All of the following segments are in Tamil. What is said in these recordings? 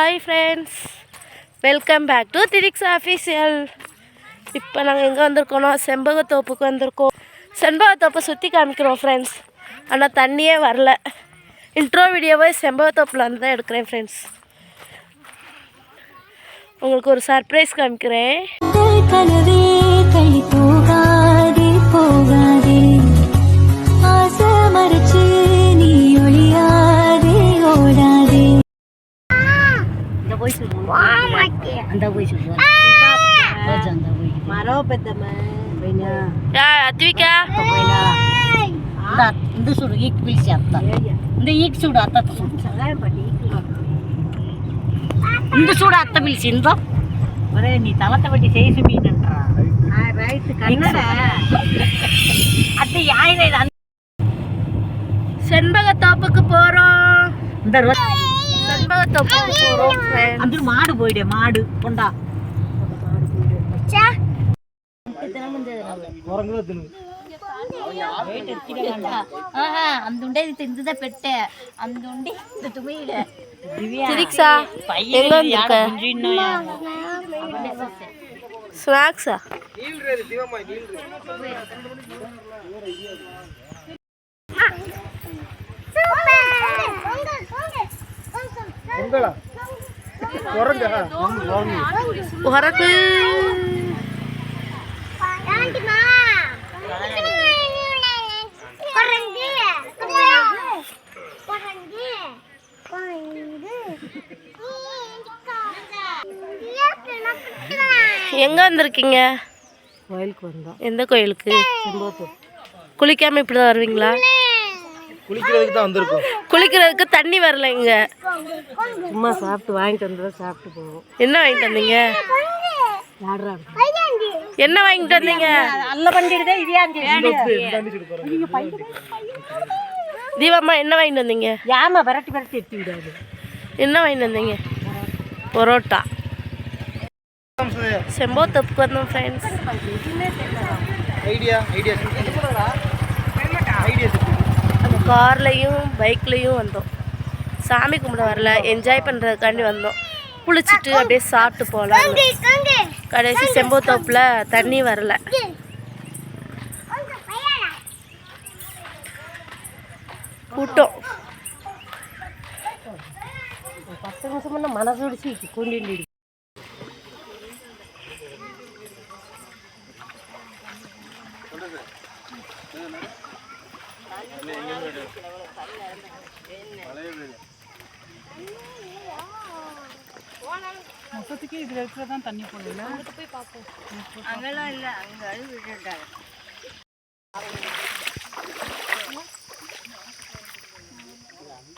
Hi friends, welcome back to Tidix Official. இப்போ நாங்கள் எங்கே வந்திருக்கோன்னா செம்பகத்தோப்புக்கு வந்திருக்கோம். செம்பகத்தோப்பை சுற்றி காமிக்கிறோம் ஃப்ரெண்ட்ஸ். ஆனால் தண்ணியே வரல. இன்ட்ரோ வீடியோவை செம்பகத்தோப்பில் வந்து தான் எடுக்கிறேன் ஃப்ரெண்ட்ஸ். உங்களுக்கு ஒரு சர்ப்ரைஸ் காமிக்கிறேன். நீ தளத்தை வட்டி செய்து மீன்ன்றா செண்பகத்தோப்புக்கு போறோம். செண்பகத்தோப்புக்கு போறோம். அந்த மாடு போயிடு மாடு கொண்டா అందుండే తిందుదా పెట్టే అందుండి తుమిడ திரிக்ஸா எங்க வந்திருக்க? ஸ்நாக்ஸா? உரக்கு எங்க வந்திருக்கீங்க? கோயிலுக்கு வந்தோம். எந்த கோயிலுக்கு? குளிக்காம இப்படிதான் வருவீங்களா? குளிக்கிறதுக்கு தான் வந்திருக்கோம். குளிக்கிறதுக்கு தண்ணி வரல இங்க. சும்மா சாப்பிட்டு வாங்கிட்டு வந்தா சாப்பிட்டு போவோம். என்ன வாங்கிட்டு வந்தீங்க? என்ன வாங்கிட்டு வந்தீங்க? அல்ல பண்ணிடுதே தீபாம்மா என்ன வாங்கிட்டு வந்தீங்க? ஏமா விரட்டி விரட்டி எடுத்து விடாது. என்ன வாங்கிட்டு வந்தீங்க? பரோட்டா. செம்பகத்தோப்புக்கு வந்தோம் ஃப்ரெண்ட்ஸ். நம்ம கார்லையும் பைக்லையும் வந்தோம். சாமி கும்பிட வரல, என்ஜாய் பண்ணுறதுக்காண்டி வந்தோம். குளிச்சுட்டு அப்படியே சாப்பிட்டு போகலாம். கடைசி செம்பகத்தோப்பில் தண்ணி வரல. கூட்டம் 10 நிமிஷம் மனசோடிச்சு கொண்டு மொத்தத்துக்கு இதுல இருக்கிறதான் தண்ணி போடல. போய் பார்ப்போம். அங்கெல்லாம் இல்லை, அங்கே அழுவி விட்டுட்டாங்க.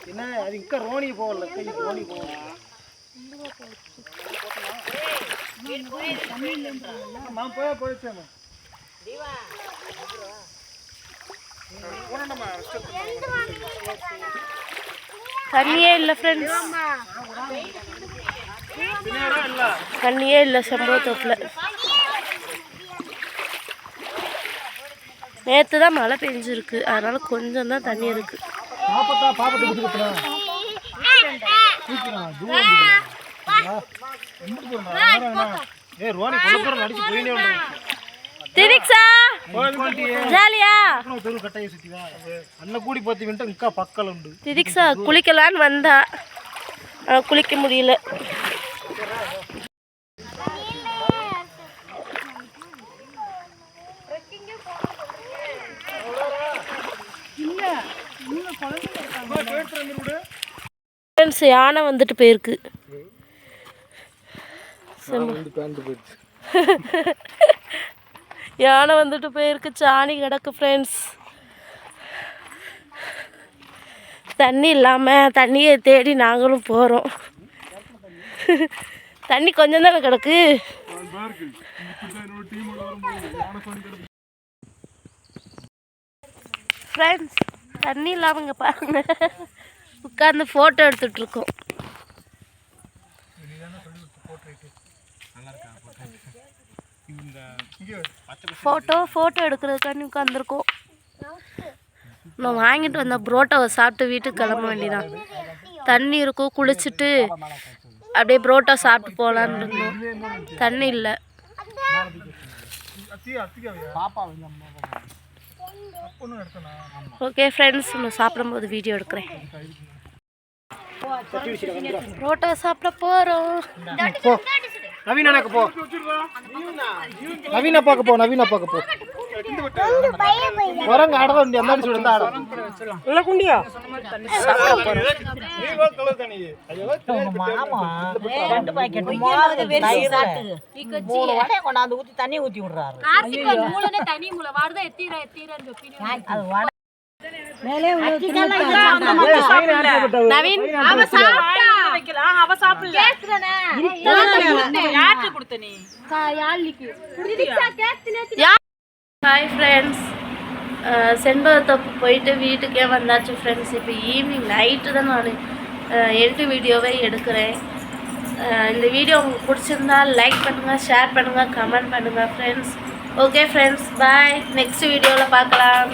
என்ன அது இங்க ரோனி போகல, ரோனி போகல. நான் போயிடுச்சேன். தண்ணியே இல்லை ஃப்ரெண்ட்ஸ், தண்ணியே இல்லை செம்பகத்தோப்பில். நேற்று தான் மழை பெஞ்சிருக்கு, அதனால கொஞ்சம் தான் தண்ணி இருக்கு. திரிக்ஸா ஜாலியா திரிக்ஸா குளிக்கலான்னு வந்தா, குளிக்க முடியல. யானை வந்துட்டு போயிருக்கு. யானை வந்துட்டு போயிருக்கு, சாணி கிடக்கு ஃப்ரெண்ட்ஸ். தண்ணி இல்லாமல் தண்ணியை தேடி நாங்களும் போகிறோம். தண்ணி கொஞ்சம் தானே கிடக்கு. ஃப்ரெண்ட்ஸ் தண்ணி இல்லாமல் இங்கே பாருங்க, உட்காந்து ஃபோட்டோ எடுத்துட்ருக்கோம். ஃபோட்டோ எடுக்கிறதுக்காண்டி உட்காந்துருக்கோம். நான் வாங்கிட்டு வந்த புரோட்டாவை சாப்பிட்டு வீட்டுக்கு கிளம்ப வேண்டியதான். தண்ணி இருக்கும், குளிச்சுட்டு அப்படியே புரோட்டா சாப்பிட்டு போகலான்னு இருந்தோம். தண்ணி இல்லை. ஓகே ஃப்ரெண்ட்ஸ், நான் சாப்பிடும்போது வீடியோ எடுக்கிறேன். புரோட்டா சாப்பிட போகிறோம். நவீன் அண்ணாக்கு போ. நவீன் அப்பாக்கு போ. நவீன் அப்பாக்கு போ. வரங்க ஆடதான் உண்டு. அந்த மாதிரி சொல்லிட்டு ஆடம் இல்லை குண்டியா கொண்டாந்து ஊற்றி தண்ணி ஊற்றி விடுறாரு. நவீன் ஹாய் ஃப்ரெண்ட்ஸ், செண்பகத்தோப்பு போயிட்டு வீட்டுக்கே வந்தாச்சு ஃப்ரெண்ட்ஸ். இப்போ ஈவினிங் நைட்டு தான் நான் எண்டு வீடியோவே எடுக்கிறேன். இந்த வீடியோ உங்களுக்கு பிடிச்சிருந்தா லைக் பண்ணுங்கள், ஷேர் பண்ணுங்கள், கமெண்ட் பண்ணுங்கள் ஃப்ரெண்ட்ஸ். ஓகே ஃப்ரெண்ட்ஸ், பாய். நெக்ஸ்ட் வீடியோவில் பார்க்கலாம்.